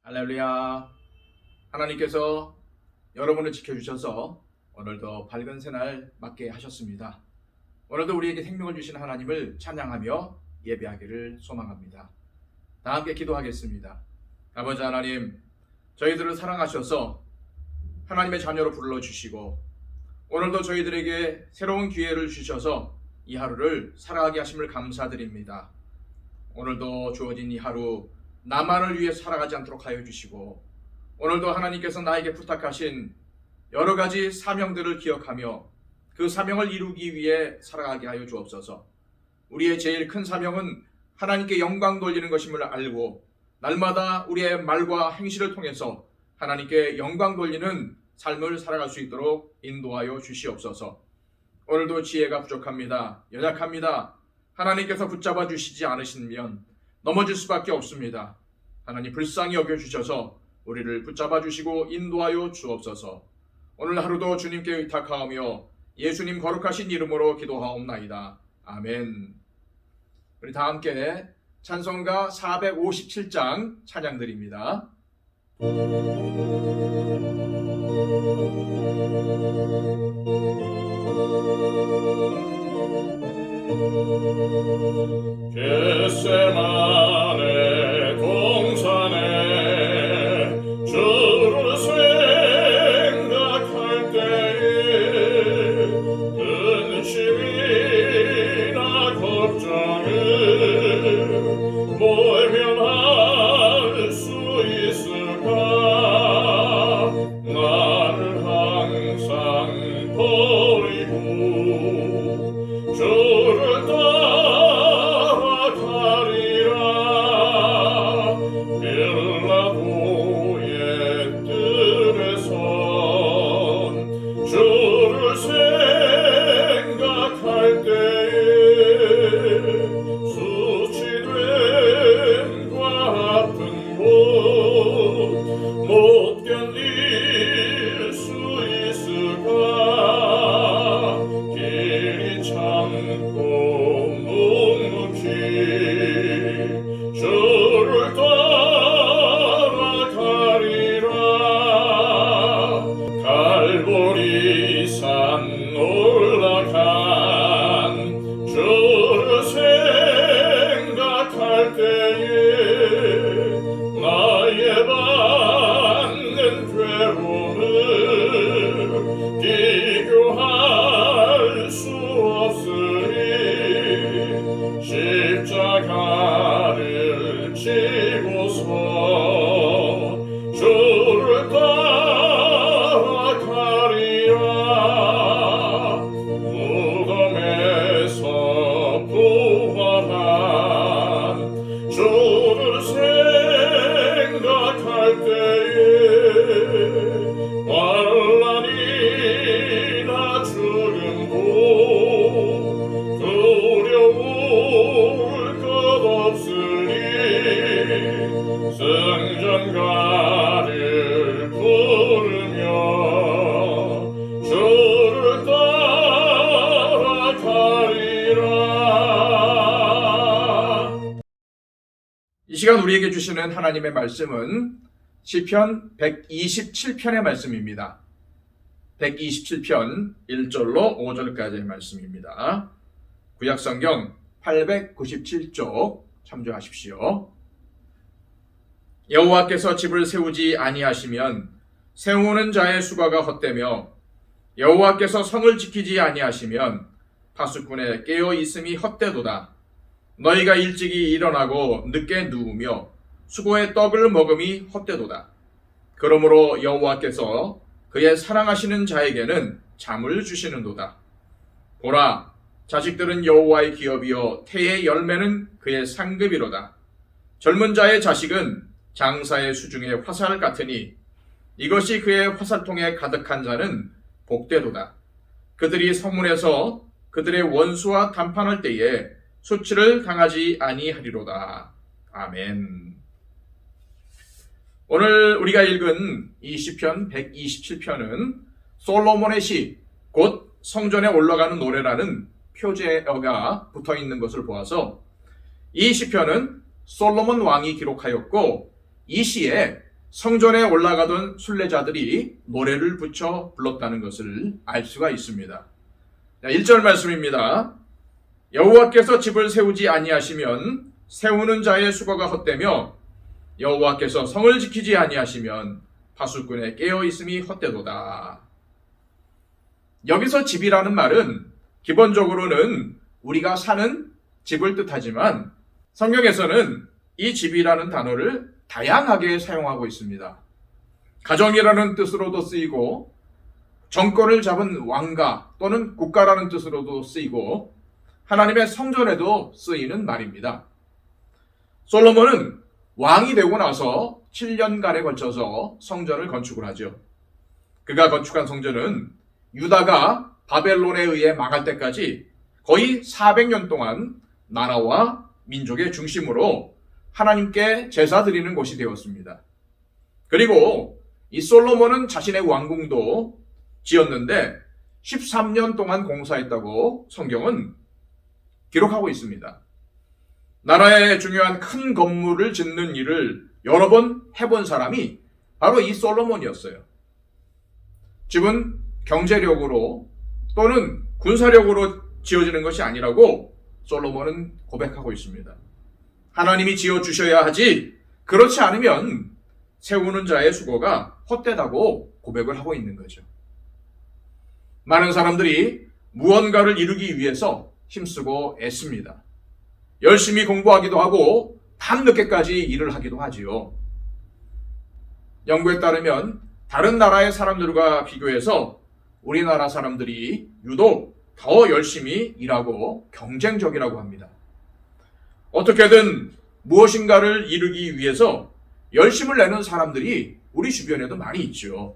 할렐루야. 하나님께서 여러분을 지켜주셔서 오늘도 밝은 새날 맞게 하셨습니다. 오늘도 우리에게 생명을 주신 하나님을 찬양하며 예배하기를 소망합니다. 다 함께 기도하겠습니다. 아버지 하나님, 저희들을 사랑하셔서 하나님의 자녀로 불러주시고 오늘도 저희들에게 새로운 기회를 주셔서 이 하루를 살아가게 하심을 감사드립니다. 오늘도 주어진 이 하루 나만을 위해 살아가지 않도록 하여 주시고 오늘도 하나님께서 나에게 부탁하신 여러 가지 사명들을 기억하며 그 사명을 이루기 위해 살아가게 하여 주옵소서. 우리의 제일 큰 사명은 하나님께 영광 돌리는 것임을 알고 날마다 우리의 말과 행실을 통해서 하나님께 영광 돌리는 삶을 살아갈 수 있도록 인도하여 주시옵소서. 오늘도 지혜가 부족합니다. 연약합니다. 하나님께서 붙잡아 주시지 않으시면 넘어질 수밖에 없습니다. 하나님 불쌍히 여겨주셔서 우리를 붙잡아 주시고 인도하여 주옵소서. 오늘 하루도 주님께 의탁하오며 예수님 거룩하신 이름으로 기도하옵나이다. 아멘. 우리 다 함께 찬송가 457장 찬양드립니다. 겟세마네 동산에 주를 생각할 때에 근심이나 걱정을 모면할 수 있을까. 나를 항상 버리고 주를 따라가리라. 빌라도의 뜰에선 주를 생각할 때에 수치됨과 아픈 곳 못 견딜 수 있을까. 길이 참고 묵묵히 주를 따라가리라. 갈보리산 올라간 주를 생각할 때에 나의 받는 괴로움을 비교할 수 없으리. 십자가를 지고서 주를 따라가리라. 무덤에서 부활한 주를 생각할 때에 환난이나 죽음도 두려울 것 없으니 승전가를 부르며 주를 따라가리라. 이 시간 우리에게 주시는 하나님의 말씀은 시편 127편의 말씀입니다. 127편 1절로 5절까지의 말씀입니다. 구약성경 897쪽 참조하십시오. 여호와께서 집을 세우지 아니하시면 세우는 자의 수고가 헛되며 여호와께서 성을 지키지 아니하시면 파수꾼의 깨어 있음이 헛되도다. 너희가 일찍이 일어나고 늦게 누우며 수고의 떡을 먹음이 헛되도다. 그러므로 여호와께서 그의 사랑하시는 자에게는 잠을 주시는도다. 보라, 자식들은 여호와의 기업이요 태의 열매는 그의 상급이로다. 젊은 자의 자식은 장사의 수중의 화살 같으니 이것이 그의 화살통에 가득한 자는 복되도다. 그들이 성문에서 그들의 원수와 담판할 때에 수치를 당하지 아니하리로다. 아멘. 오늘 우리가 읽은 이 시편 127편은 솔로몬의 시, 곧 성전에 올라가는 노래라는 표제어가 붙어있는 것을 보아서 이 시편은 솔로몬 왕이 기록하였고 이 시에 성전에 올라가던 순례자들이 노래를 붙여 불렀다는 것을 알 수가 있습니다. 1절 말씀입니다. 여호와께서 집을 세우지 아니하시면 세우는 자의 수고가 헛되며 여호와께서 성을 지키지 아니하시면 파수꾼의 깨어있음이 헛되도다. 여기서 집이라는 말은 기본적으로는 우리가 사는 집을 뜻하지만 성경에서는 이 집이라는 단어를 다양하게 사용하고 있습니다. 가정이라는 뜻으로도 쓰이고 정권을 잡은 왕가 또는 국가라는 뜻으로도 쓰이고 하나님의 성전에도 쓰이는 말입니다. 솔로몬은 왕이 되고 나서 7년간에 걸쳐서 성전을 건축을 하죠. 그가 건축한 성전은 유다가 바벨론에 의해 망할 때까지 거의 400년 동안 나라와 민족의 중심으로 하나님께 제사 드리는 곳이 되었습니다. 그리고 이 솔로몬은 자신의 왕궁도 지었는데 13년 동안 공사했다고 성경은 기록하고 있습니다. 나라의 중요한 큰 건물을 짓는 일을 여러 번 해본 사람이 바로 이 솔로몬이었어요. 집은 경제력으로 또는 군사력으로 지어지는 것이 아니라고 솔로몬은 고백하고 있습니다. 하나님이 지어주셔야 하지 그렇지 않으면 세우는 자의 수고가 헛되다고 고백을 하고 있는 거죠. 많은 사람들이 무언가를 이루기 위해서 힘쓰고 애씁니다. 열심히 공부하기도 하고 밤늦게까지 일을 하기도 하지요. 연구에 따르면 다른 나라의 사람들과 비교해서 우리나라 사람들이 유독 더 열심히 일하고 경쟁적이라고 합니다. 어떻게든 무엇인가를 이루기 위해서 열심을 내는 사람들이 우리 주변에도 많이 있죠.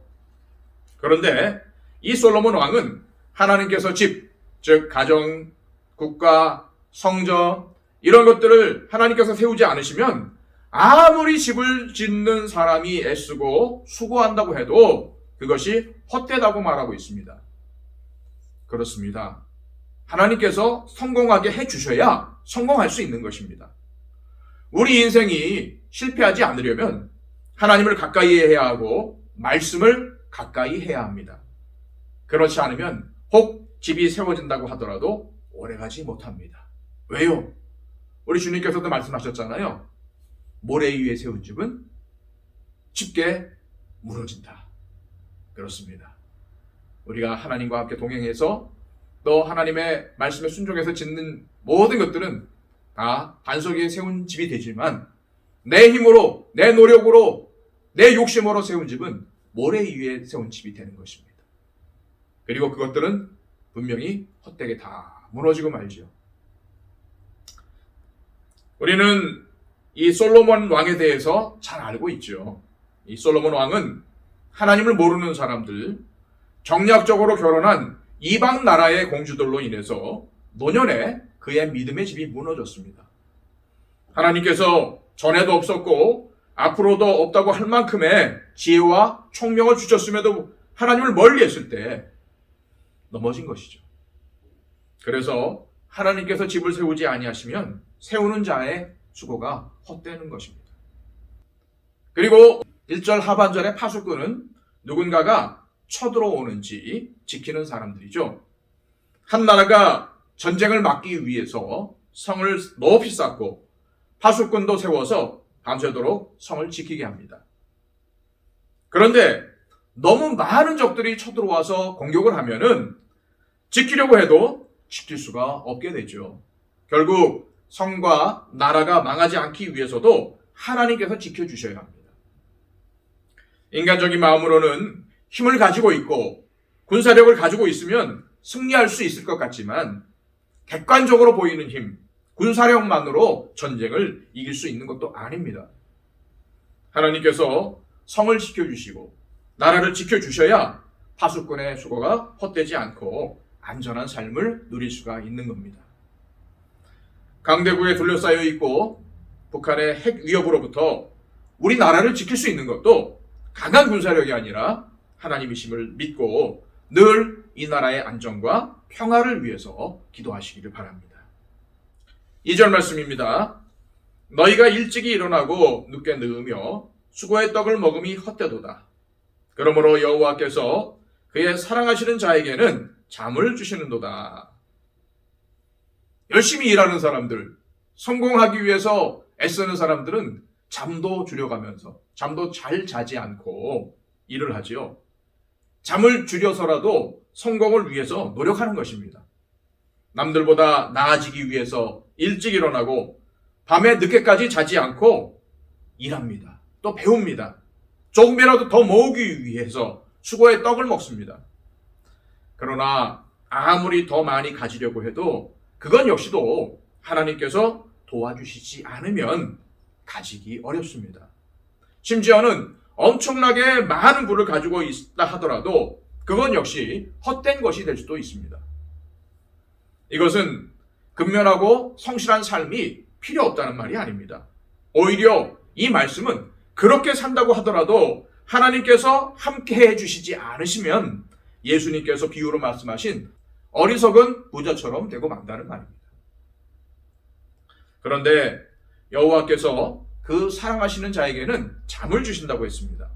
그런데 이 솔로몬 왕은 하나님께서 집, 즉 가정, 국가, 성전 이런 것들을 하나님께서 세우지 않으시면 아무리 집을 짓는 사람이 애쓰고 수고한다고 해도 그것이 헛되다고 말하고 있습니다. 그렇습니다. 하나님께서 성공하게 해주셔야 성공할 수 있는 것입니다. 우리 인생이 실패하지 않으려면 하나님을 가까이 해야 하고 말씀을 가까이 해야 합니다. 그렇지 않으면 혹 집이 세워진다고 하더라도 오래가지 못합니다. 왜요? 우리 주님께서도 말씀하셨잖아요. 모래 위에 세운 집은 쉽게 무너진다. 그렇습니다. 우리가 하나님과 함께 동행해서 또 하나님의 말씀에 순종해서 짓는 모든 것들은 다 반석 위에 세운 집이 되지만 내 힘으로, 내 노력으로, 내 욕심으로 세운 집은 모래 위에 세운 집이 되는 것입니다. 그리고 그것들은 분명히 헛되게 다 무너지고 말지요. 우리는 이 솔로몬 왕에 대해서 잘 알고 있죠. 이 솔로몬 왕은 하나님을 모르는 사람들, 정략적으로 결혼한 이방 나라의 공주들로 인해서 노년에 그의 믿음의 집이 무너졌습니다. 하나님께서 전에도 없었고 앞으로도 없다고 할 만큼의 지혜와 총명을 주셨음에도 하나님을 멀리했을 때 넘어진 것이죠. 그래서 하나님께서 집을 세우지 아니하시면 세우는 자의 수고가 헛되는 것입니다. 그리고 1절 하반절의 파수꾼은 누군가가 쳐들어오는지 지키는 사람들이죠. 한 나라가 전쟁을 막기 위해서 성을 높이 쌓고 파수꾼도 세워서 밤새도록 성을 지키게 합니다. 그런데 너무 많은 적들이 쳐들어와서 공격을 하면은 지키려고 해도 지킬 수가 없게 되죠. 결국 성과 나라가 망하지 않기 위해서도 하나님께서 지켜주셔야 합니다. 인간적인 마음으로는 힘을 가지고 있고 군사력을 가지고 있으면 승리할 수 있을 것 같지만 객관적으로 보이는 힘, 군사력만으로 전쟁을 이길 수 있는 것도 아닙니다. 하나님께서 성을 지켜주시고 나라를 지켜주셔야 파수꾼의 수고가 헛되지 않고 안전한 삶을 누릴 수가 있는 겁니다. 강대국에 둘러싸여 있고 북한의 핵 위협으로부터 우리나라를 지킬 수 있는 것도 강한 군사력이 아니라 하나님이심을 믿고 늘 이 나라의 안정과 평화를 위해서 기도하시기를 바랍니다. 2절 말씀입니다. 너희가 일찍이 일어나고 늦게 누우며 수고의 떡을 먹음이 헛되도다. 그러므로 여호와께서 그의 사랑하시는 자에게는 잠을 주시는도다. 열심히 일하는 사람들, 성공하기 위해서 애쓰는 사람들은 잠도 줄여가면서 잠도 잘 자지 않고 일을 하지요. 잠을 줄여서라도 성공을 위해서 노력하는 것입니다. 남들보다 나아지기 위해서 일찍 일어나고 밤에 늦게까지 자지 않고 일합니다. 또 배웁니다. 조금이라도 더 모으기 위해서 수고의 떡을 먹습니다. 그러나 아무리 더 많이 가지려고 해도 그건 역시도 하나님께서 도와주시지 않으면 가지기 어렵습니다. 심지어는 엄청나게 많은 부를 가지고 있다 하더라도 그건 역시 헛된 것이 될 수도 있습니다. 이것은 근면하고 성실한 삶이 필요 없다는 말이 아닙니다. 오히려 이 말씀은 그렇게 산다고 하더라도 하나님께서 함께 해주시지 않으시면 예수님께서 비유로 말씀하신 어리석은 부자처럼 되고 만다는 말입니다. 그런데 여호와께서 그 사랑하시는 자에게는 잠을 주신다고 했습니다.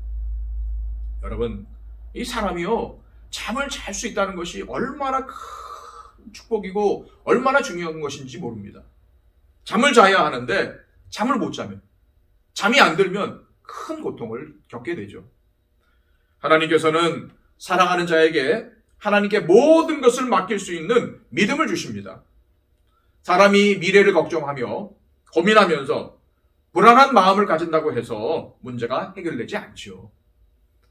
여러분, 이 사람이요, 잠을 잘 수 있다는 것이 얼마나 큰 축복이고 얼마나 중요한 것인지 모릅니다. 잠을 자야 하는데 잠을 못 자면, 잠이 안 들면 큰 고통을 겪게 되죠. 하나님께서는 사랑하는 자에게 하나님께 모든 것을 맡길 수 있는 믿음을 주십니다. 사람이 미래를 걱정하며 고민하면서 불안한 마음을 가진다고 해서 문제가 해결되지 않지요.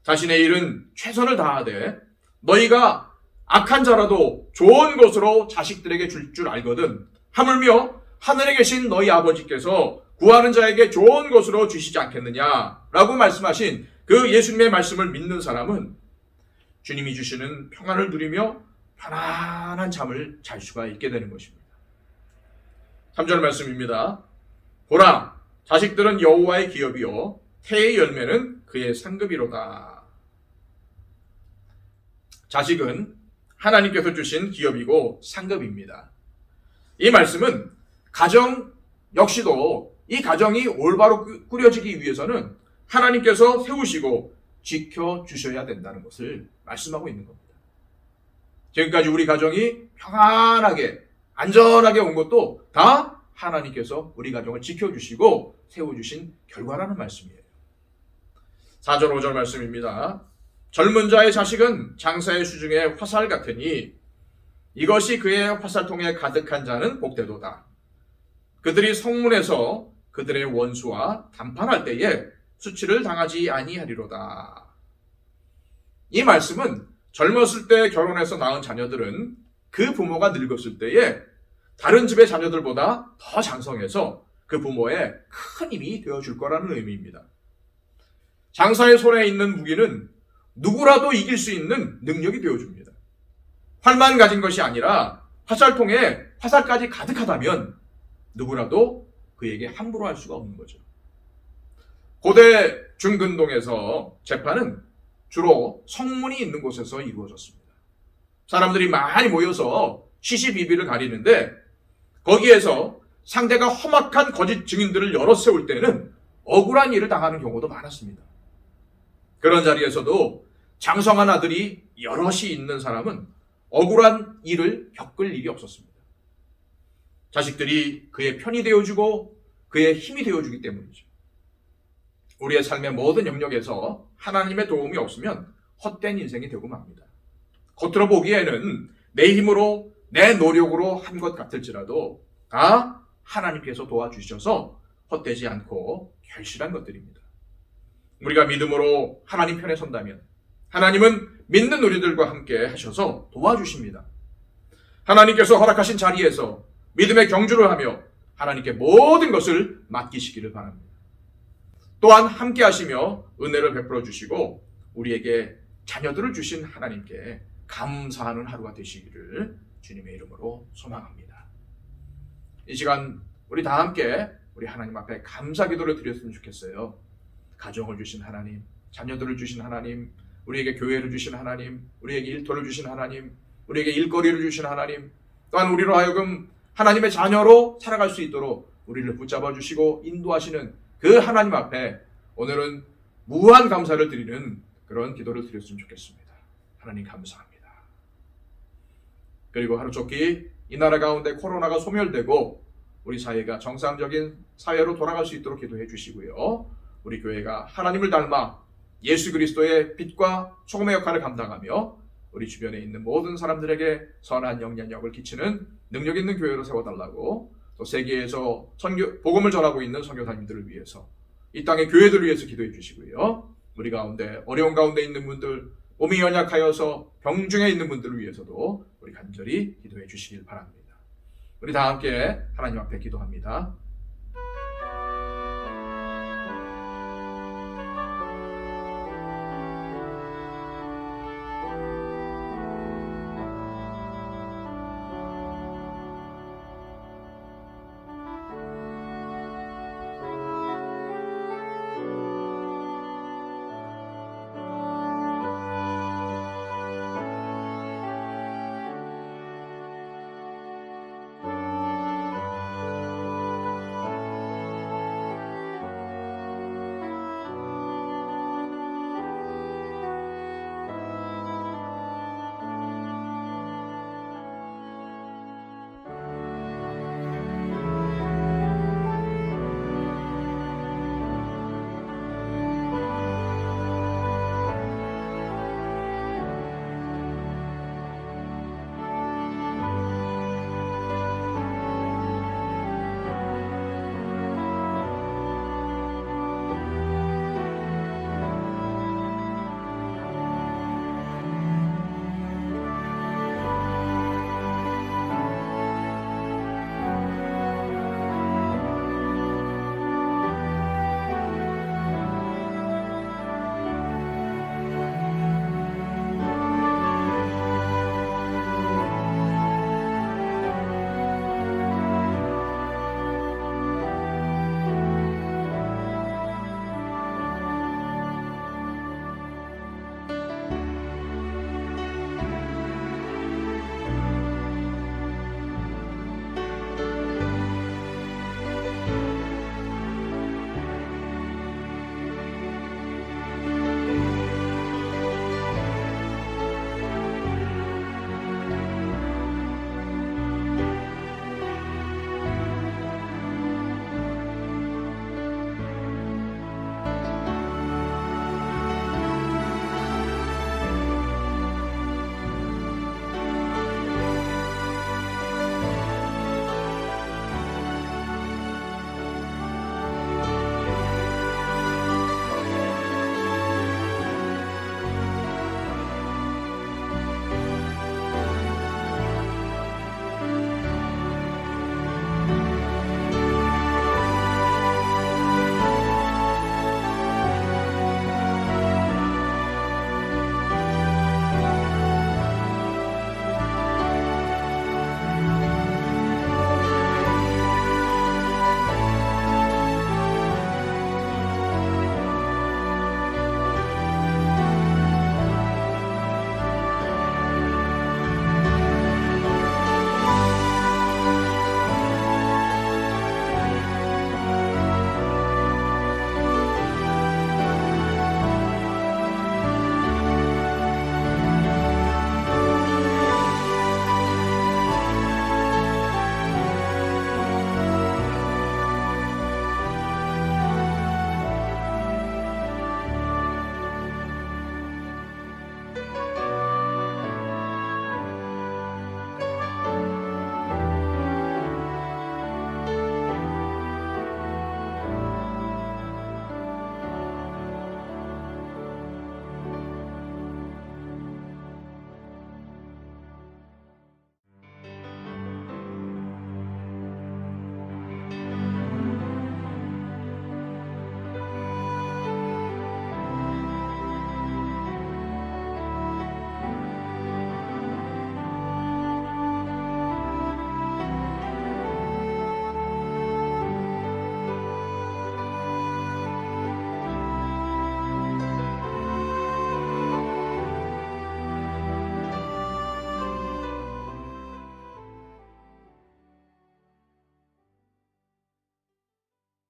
자신의 일은 최선을 다하되 너희가 악한 자라도 좋은 것으로 자식들에게 줄 줄 알거든 하물며 하늘에 계신 너희 아버지께서 구하는 자에게 좋은 것으로 주시지 않겠느냐라고 말씀하신 그 예수님의 말씀을 믿는 사람은 주님이 주시는 평안을 누리며 편안한 잠을 잘 수가 있게 되는 것입니다. 3절 말씀입니다. 보라, 자식들은 여호와의 기업이요 태의 열매는 그의 상급이로다. 자식은 하나님께서 주신 기업이고 상급입니다. 이 말씀은 가정 역시도 이 가정이 올바로 꾸려지기 위해서는 하나님께서 세우시고 지켜주셔야 된다는 것을 말씀하고 있는 겁니다. 지금까지 우리 가정이 평안하게 안전하게 온 것도 다 하나님께서 우리 가정을 지켜주시고 세워주신 결과라는 말씀이에요. 4절 5절 말씀입니다. 젊은 자의 자식은 장사의 수중에 화살 같으니 이것이 그의 화살통에 가득한 자는 복되도다. 그들이 성문에서 그들의 원수와 담판할 때에 수치를 당하지 아니하리로다. 이 말씀은 젊었을 때 결혼해서 낳은 자녀들은 그 부모가 늙었을 때에 다른 집의 자녀들보다 더 장성해서 그 부모의 큰 힘이 되어줄 거라는 의미입니다. 장사의 손에 있는 무기는 누구라도 이길 수 있는 능력이 되어줍니다. 활만 가진 것이 아니라 화살통에 화살까지 가득하다면 누구라도 그에게 함부로 할 수가 없는 거죠. 고대 중근동에서 재판은 주로 성문이 있는 곳에서 이루어졌습니다. 사람들이 많이 모여서 시시비비를 가리는데 거기에서 상대가 험악한 거짓 증인들을 여러 세울 때는 억울한 일을 당하는 경우도 많았습니다. 그런 자리에서도 장성한 아들이 여럿이 있는 사람은 억울한 일을 겪을 일이 없었습니다. 자식들이 그의 편이 되어주고 그의 힘이 되어주기 때문이죠. 우리의 삶의 모든 영역에서 하나님의 도움이 없으면 헛된 인생이 되고 맙니다. 겉으로 보기에는 내 힘으로 내 노력으로 한 것 같을지라도 다 하나님께서 도와주셔서 헛되지 않고 결실한 것들입니다. 우리가 믿음으로 하나님 편에 선다면 하나님은 믿는 우리들과 함께 하셔서 도와주십니다. 하나님께서 허락하신 자리에서 믿음의 경주를 하며 하나님께 모든 것을 맡기시기를 바랍니다. 또한 함께 하시며 은혜를 베풀어 주시고 우리에게 자녀들을 주신 하나님께 감사하는 하루가 되시기를 주님의 이름으로 소망합니다. 이 시간 우리 다 함께 우리 하나님 앞에 감사 기도를 드렸으면 좋겠어요. 가정을 주신 하나님, 자녀들을 주신 하나님, 우리에게 교회를 주신 하나님, 우리에게 일터를 주신 하나님, 우리에게 일거리를 주신 하나님, 또한 우리로 하여금 하나님의 자녀로 살아갈 수 있도록 우리를 붙잡아 주시고 인도하시는 그 하나님 앞에 오늘은 무한 감사를 드리는 그런 기도를 드렸으면 좋겠습니다. 하나님 감사합니다. 그리고 하루속히 이 나라 가운데 코로나가 소멸되고 우리 사회가 정상적인 사회로 돌아갈 수 있도록 기도해 주시고요. 우리 교회가 하나님을 닮아 예수 그리스도의 빛과 소금의 역할을 감당하며 우리 주변에 있는 모든 사람들에게 선한 영향력을 끼치는 능력 있는 교회로 세워달라고, 또 세계에서 복음을 전하고 있는 선교사님들을 위해서, 이 땅의 교회들을 위해서 기도해 주시고요. 우리 가운데 어려운 가운데 있는 분들, 몸이 연약하여서 병중에 있는 분들을 위해서도 우리 간절히 기도해 주시길 바랍니다. 우리 다 함께 하나님 앞에 기도합니다.